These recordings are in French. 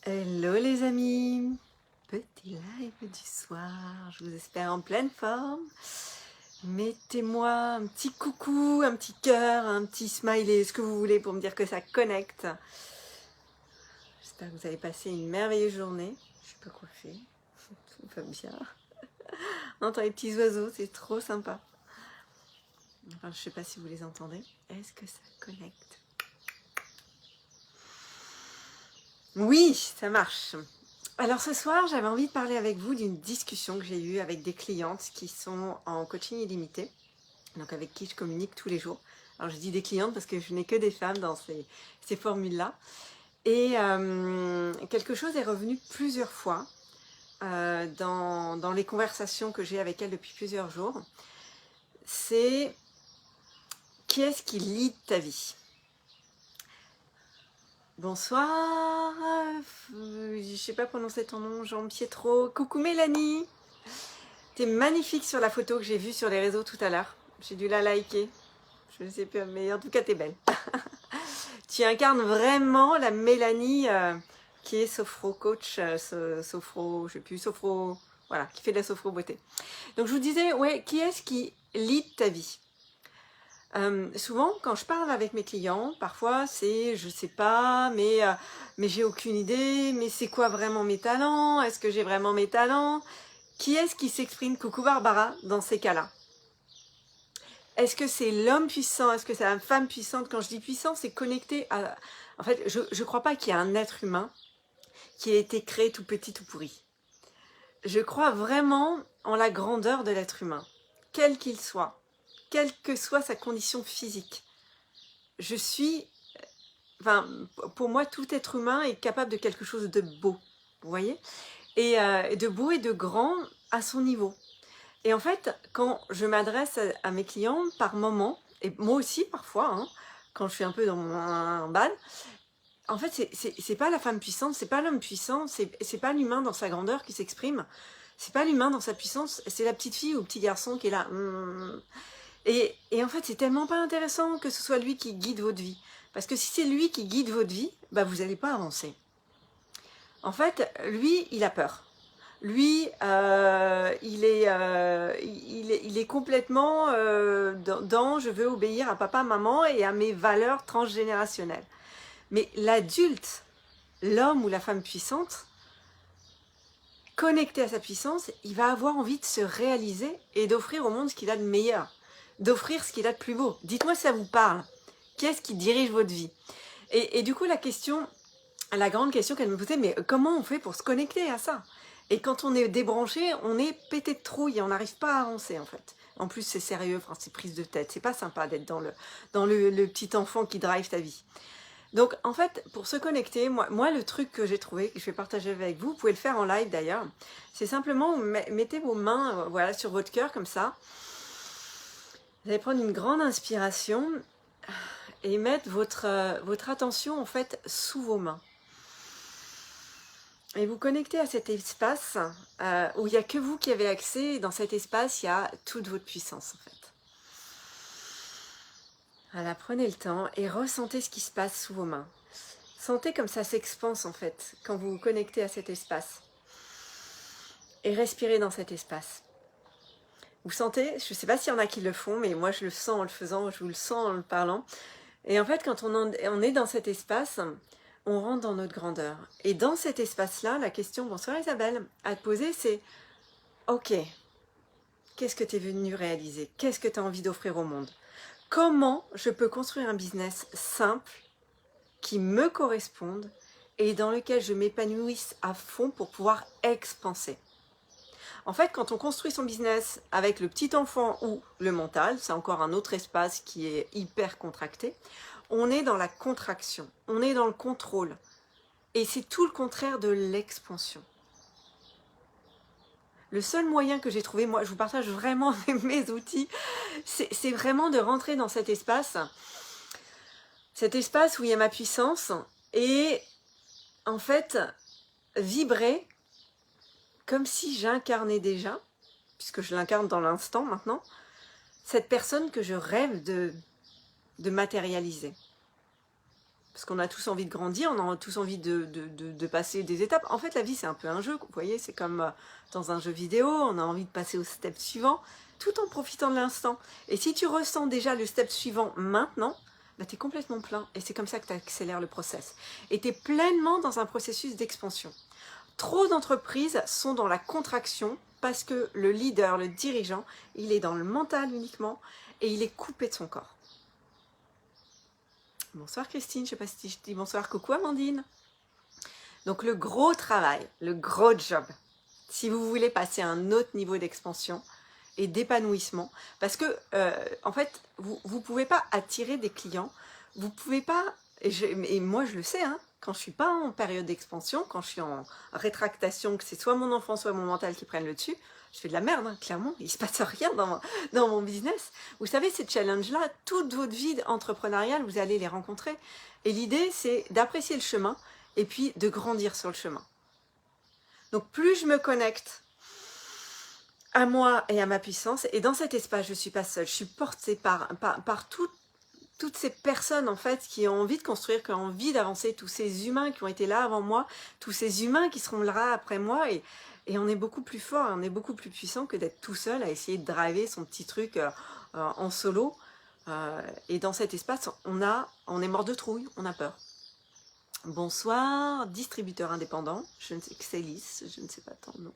Hello les amis, petit live du soir, je vous espère en pleine forme. Mettez-moi un petit coucou, un petit cœur, un petit smiley, ce que vous voulez pour me dire que ça connecte. J'espère que vous avez passé une merveilleuse journée. Je suis pas coiffée, tout va bien. On entend les petits oiseaux, c'est trop sympa. Enfin, je sais pas si vous les entendez. Est-ce que ça connecte? Oui, ça marche. Alors ce soir, j'avais envie de parler avec vous d'une discussion que j'ai eue avec des clientes qui sont en coaching illimité, donc avec qui je communique tous les jours. Alors je dis des clientes parce que je n'ai que des femmes dans ces formules-là. Et quelque chose est revenu plusieurs fois dans les conversations que j'ai avec elles depuis plusieurs jours. C'est qui est-ce qui lead ta vie? Bonsoir, je sais pas prononcer ton nom, Jean Pietro. Coucou Mélanie. T'es magnifique sur la photo que j'ai vue sur les réseaux tout à l'heure. J'ai dû la liker. Je ne sais pas, mais en tout cas, t'es belle. Tu incarnes vraiment la Mélanie qui est sophro coach, sophro, je sais plus, sophro, voilà, qui fait de la sophro beauté. Donc je vous disais, ouais, qui est-ce qui lead ta vie? Souvent, quand je parle avec mes clients, parfois c'est je sais pas, mais j'ai aucune idée, mais c'est quoi vraiment mes talents? Est-ce que j'ai vraiment mes talents? Qui est-ce qui s'exprime, coucou Barbara, dans ces cas-là? Est-ce que c'est l'homme puissant? Est-ce que c'est la femme puissante? Quand je dis puissant, c'est connecté à... En fait, je ne crois pas qu'il y ait un être humain qui ait été créé tout petit, tout pourri. Je crois vraiment en la grandeur de l'être humain, quel qu'il soit, quelle que soit sa condition physique. Je suis... Enfin, pour moi, tout être humain est capable de quelque chose de beau, vous voyez? Et de beau et de grand à son niveau. Et en fait, quand je m'adresse à mes clients par moment, et moi aussi parfois, hein, quand je suis un peu dans un bal, en fait, c'est pas la femme puissante, c'est pas l'homme puissant, c'est pas l'humain dans sa grandeur qui s'exprime, c'est pas l'humain dans sa puissance, c'est la petite fille ou le petit garçon qui est là. Et en fait, c'est tellement pas intéressant que ce soit lui qui guide votre vie. Parce que si c'est lui qui guide votre vie, bah vous n'allez pas avancer. En fait, lui, il a peur. Lui, il est complètement dans je veux obéir à papa, maman et à mes valeurs transgénérationnelles. Mais l'adulte, l'homme ou la femme puissante, connecté à sa puissance, il va avoir envie de se réaliser et d'offrir au monde ce qu'il a de meilleur, d'offrir ce qu'il a de plus beau. Dites-moi si ça vous parle. Qu'est-ce qui dirige votre vie? Et du coup, la grande question qu'elle me posait, mais comment on fait pour se connecter à ça? Et quand on est débranché, on est pété de trouille et on n'arrive pas à avancer en fait. En plus, c'est sérieux, enfin, c'est prise de tête. C'est pas sympa d'être dans le petit enfant qui drive ta vie. Donc, en fait, pour se connecter, moi le truc que j'ai trouvé, que je vais partager avec vous, vous pouvez le faire en live d'ailleurs, c'est simplement, mettez vos mains voilà, sur votre cœur comme ça. Vous allez prendre une grande inspiration et mettre votre attention en fait sous vos mains. Et vous connectez à cet espace où il n'y a que vous qui avez accès. Et dans cet espace, il y a toute votre puissance en fait. Voilà, prenez le temps et ressentez ce qui se passe sous vos mains. Sentez comme ça s'expanse en fait quand vous vous connectez à cet espace. Et respirez dans cet espace. Vous sentez, je ne sais pas s'il y en a qui le font, mais moi je le sens en le faisant, je vous le sens en le parlant. Et en fait, quand on est dans cet espace, on rentre dans notre grandeur. Et dans cet espace-là, la question, bonsoir Isabelle, à te poser, c'est ok, qu'est-ce que tu es venu réaliser? Qu'est-ce que tu as envie d'offrir au monde? Comment je peux construire un business simple qui me corresponde et dans lequel je m'épanouisse à fond pour pouvoir expanser? En fait, quand on construit son business avec le petit enfant ou le mental, c'est encore un autre espace qui est hyper contracté, on est dans la contraction, on est dans le contrôle. Et c'est tout le contraire de l'expansion. Le seul moyen que j'ai trouvé, moi je vous partage vraiment mes outils, c'est vraiment de rentrer dans cet espace où il y a ma puissance et en fait vibrer comme si j'incarnais déjà, puisque je l'incarne dans l'instant maintenant, cette personne que je rêve de matérialiser. Parce qu'on a tous envie de grandir, on a tous envie de passer des étapes. En fait, la vie, c'est un peu un jeu, vous voyez, c'est comme dans un jeu vidéo, on a envie de passer au step suivant, tout en profitant de l'instant. Et si tu ressens déjà le step suivant maintenant, bah, tu es complètement plein. Et c'est comme ça que tu accélères le process. Et tu es pleinement dans un processus d'expansion. Trop d'entreprises sont dans la contraction parce que le leader, le dirigeant, il est dans le mental uniquement et il est coupé de son corps. Bonsoir Christine, je ne sais pas si je dis bonsoir, coucou Amandine. Donc le gros travail, le gros job, si vous voulez passer à un autre niveau d'expansion et d'épanouissement, parce que en fait, vous ne pouvez pas attirer des clients, vous ne pouvez pas, et moi je le sais, hein, quand je ne suis pas en période d'expansion, quand je suis en rétractation, que c'est soit mon enfant, soit mon mental qui prennent le dessus, je fais de la merde, hein, clairement, il ne se passe rien dans mon business. Vous savez, ces challenges-là, toute votre vie entrepreneuriale, vous allez les rencontrer. Et l'idée, c'est d'apprécier le chemin et puis de grandir sur le chemin. Donc, plus je me connecte à moi et à ma puissance, et dans cet espace, je ne suis pas seule, je suis portée par toutes ces personnes en fait qui ont envie de construire, qui ont envie d'avancer, tous ces humains qui ont été là avant moi, tous ces humains qui seront là après moi, et on est beaucoup plus fort, on est beaucoup plus puissant que d'être tout seul à essayer de driver son petit truc en solo. Et dans cet espace, on est mort de trouille, on a peur. Bonsoir, distributeur indépendant, je ne sais que c'est Lys, je ne sais pas ton nom.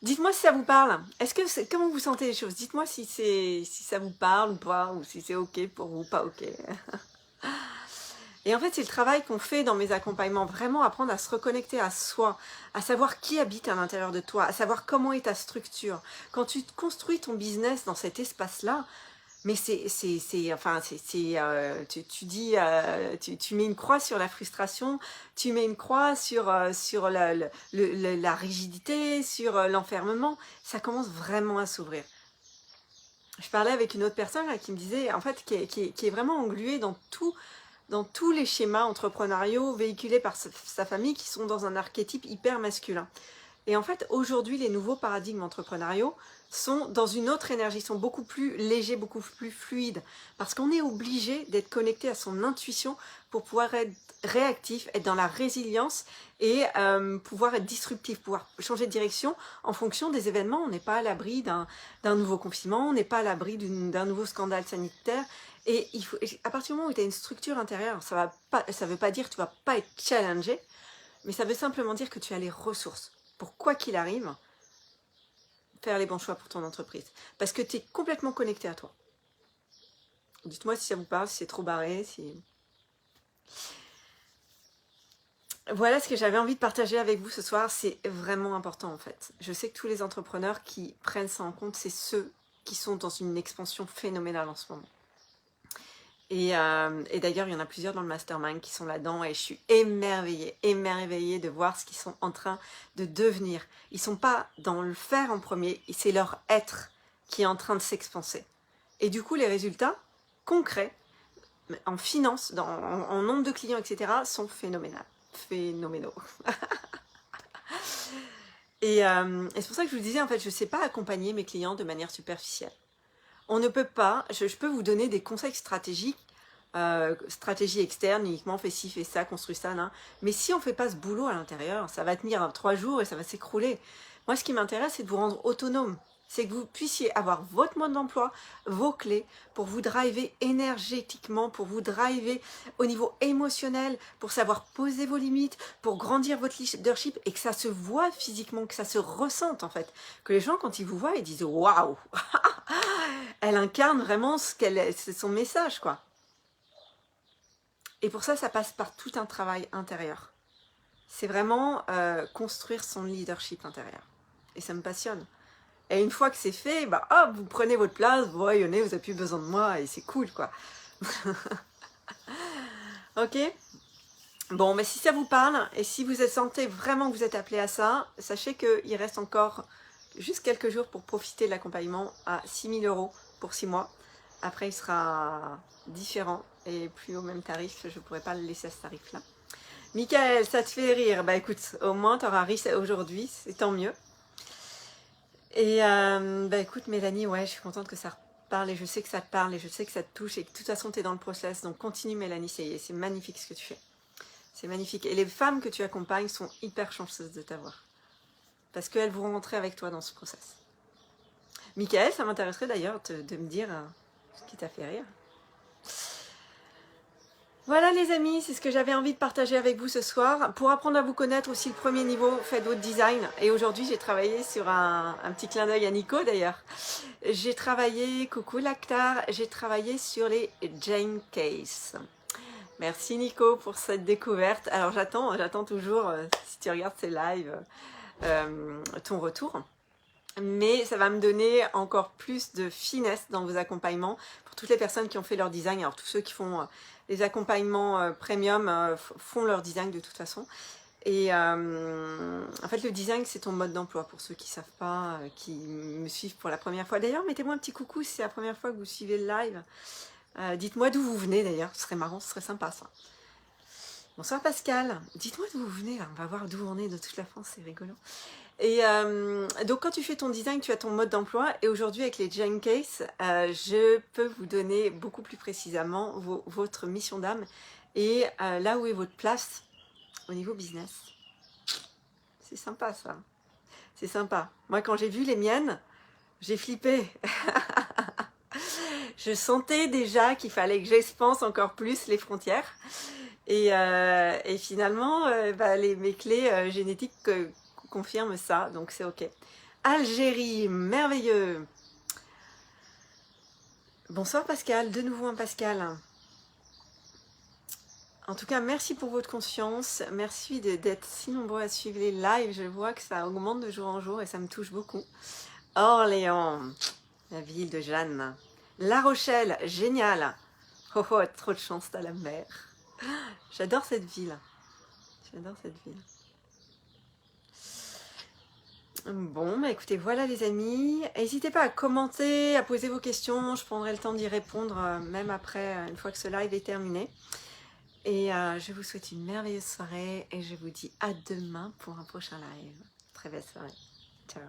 Dites-moi si ça vous parle. Comment vous sentez les choses? Dites-moi si ça vous parle ou pas, ou si c'est ok pour vous, pas ok. Et en fait, c'est le travail qu'on fait dans mes accompagnements, vraiment apprendre à se reconnecter à soi, à savoir qui habite à l'intérieur de toi, à savoir comment est ta structure. Quand tu construis ton business dans cet espace-là, mais tu mets une croix sur la frustration, tu mets une croix sur la rigidité, sur l'enfermement, ça commence vraiment à s'ouvrir. Je parlais avec une autre personne là, qui me disait, en fait, qui est vraiment engluée dans tous les schémas entrepreneuriaux véhiculés par sa famille qui sont dans un archétype hyper masculin. Et en fait, aujourd'hui, les nouveaux paradigmes entrepreneuriaux sont dans une autre énergie, sont beaucoup plus légers, beaucoup plus fluides. Parce qu'on est obligé d'être connecté à son intuition pour pouvoir être réactif, être dans la résilience et pouvoir être disruptif, pouvoir changer de direction en fonction des événements. On n'est pas à l'abri d'un nouveau confinement, on n'est pas à l'abri d'un nouveau scandale sanitaire. Et à partir du moment où tu as une structure intérieure, ça veut pas dire que tu vas pas être challengé, mais ça veut simplement dire que tu as les ressources pour quoi qu'il arrive, faire les bons choix pour ton entreprise. Parce que tu es complètement connecté à toi. Dites-moi si ça vous parle, si c'est trop barré, si... Voilà ce que j'avais envie de partager avec vous ce soir, c'est vraiment important en fait. Je sais que tous les entrepreneurs qui prennent ça en compte, c'est ceux qui sont dans une expansion phénoménale en ce moment. Et d'ailleurs, il y en a plusieurs dans le mastermind qui sont là-dedans et je suis émerveillée de voir ce qu'ils sont en train de devenir. Ils ne sont pas dans le faire en premier, c'est leur être qui est en train de s'expanser. Et du coup, les résultats concrets, en finance, en nombre de clients, etc., sont phénoménaux. Et c'est pour ça que je vous disais, en fait, je ne sais pas accompagner mes clients de manière superficielle. On ne peut pas, je peux vous donner des conseils stratégiques, stratégie externe, uniquement fais ci, fais ça, construis ça, là. Mais si on ne fait pas ce boulot à l'intérieur, ça va tenir 3 jours et ça va s'écrouler. Moi, ce qui m'intéresse, c'est de vous rendre autonome. C'est que vous puissiez avoir votre mode d'emploi, vos clés, pour vous driver énergétiquement, pour vous driver au niveau émotionnel, pour savoir poser vos limites, pour grandir votre leadership et que ça se voit physiquement, que ça se ressente en fait. Que les gens, quand ils vous voient, ils disent « Waouh, elle incarne vraiment c'est son message, quoi ». Et pour ça, ça passe par tout un travail intérieur. C'est vraiment construire son leadership intérieur. Et ça me passionne. Et une fois que c'est fait, bah, hop, vous prenez votre place, vous rayonnez, vous n'avez plus besoin de moi et c'est cool, quoi. Ok? Bon, mais si ça vous parle et si vous sentez vraiment que vous êtes appelé à ça, sachez qu'il reste encore juste quelques jours pour profiter de l'accompagnement à 6 000 € pour 6 mois. Après, il sera différent et plus au même tarif. Je ne pourrais pas le laisser à ce tarif-là. Michael, ça te fait rire? Bah écoute, au moins tu auras ri aujourd'hui, c'est tant mieux. Et bah écoute Mélanie, ouais, je suis contente que ça parle et je sais que ça te parle et je sais que ça te touche et que de toute façon tu es dans le process. Donc continue Mélanie, c'est magnifique ce que tu fais. C'est magnifique. Et les femmes que tu accompagnes sont hyper chanceuses de t'avoir. Parce qu'elles vont rentrer avec toi dans ce process. Michael, ça m'intéresserait d'ailleurs de me dire ce qui t'a fait rire. Voilà les amis, c'est ce que j'avais envie de partager avec vous ce soir. Pour apprendre à vous connaître aussi le premier niveau, faites votre design. Et aujourd'hui j'ai travaillé sur un petit clin d'œil à Nico d'ailleurs. J'ai travaillé, coucou Lactar, j'ai travaillé sur les Jane Case. Merci Nico pour cette découverte. Alors j'attends toujours, si tu regardes ces lives, ton retour. Mais ça va me donner encore plus de finesse dans vos accompagnements pour toutes les personnes qui ont fait leur design. Alors tous ceux qui font les accompagnements premium font leur design de toute façon. Et en fait le design c'est ton mode d'emploi pour ceux qui ne savent pas, qui me suivent pour la première fois. D'ailleurs mettez-moi un petit coucou si c'est la première fois que vous suivez le live. Dites-moi d'où vous venez d'ailleurs, ce serait marrant, ce serait sympa ça. Bonsoir Pascal, dites-moi d'où vous venez là, on va voir d'où on est de toute la France, c'est rigolo. Et donc quand tu fais ton design, tu as ton mode d'emploi et aujourd'hui avec les Jane Case, je peux vous donner beaucoup plus précisément votre mission d'âme et là où est votre place au niveau business. C'est sympa ça, c'est sympa. Moi quand j'ai vu les miennes, j'ai flippé. Je sentais déjà qu'il fallait que j'expanse encore plus les frontières et finalement mes clés génétiques confirme ça, donc c'est ok. Algérie, merveilleux. Bonsoir Pascal, de nouveau un Pascal. En tout cas, merci pour votre confiance, merci d'être si nombreux à suivre les lives, je vois que ça augmente de jour en jour et ça me touche beaucoup. Orléans, la ville de Jeanne. La Rochelle, génial. Oh, oh, trop de chance, t'as la mer. J'adore cette ville, j'adore cette ville. Bon, bah écoutez, voilà les amis. N'hésitez pas à commenter, à poser vos questions. Je prendrai le temps d'y répondre même après, une fois que ce live est terminé. Et je vous souhaite une merveilleuse soirée et je vous dis à demain pour un prochain live. Très belle soirée. Ciao.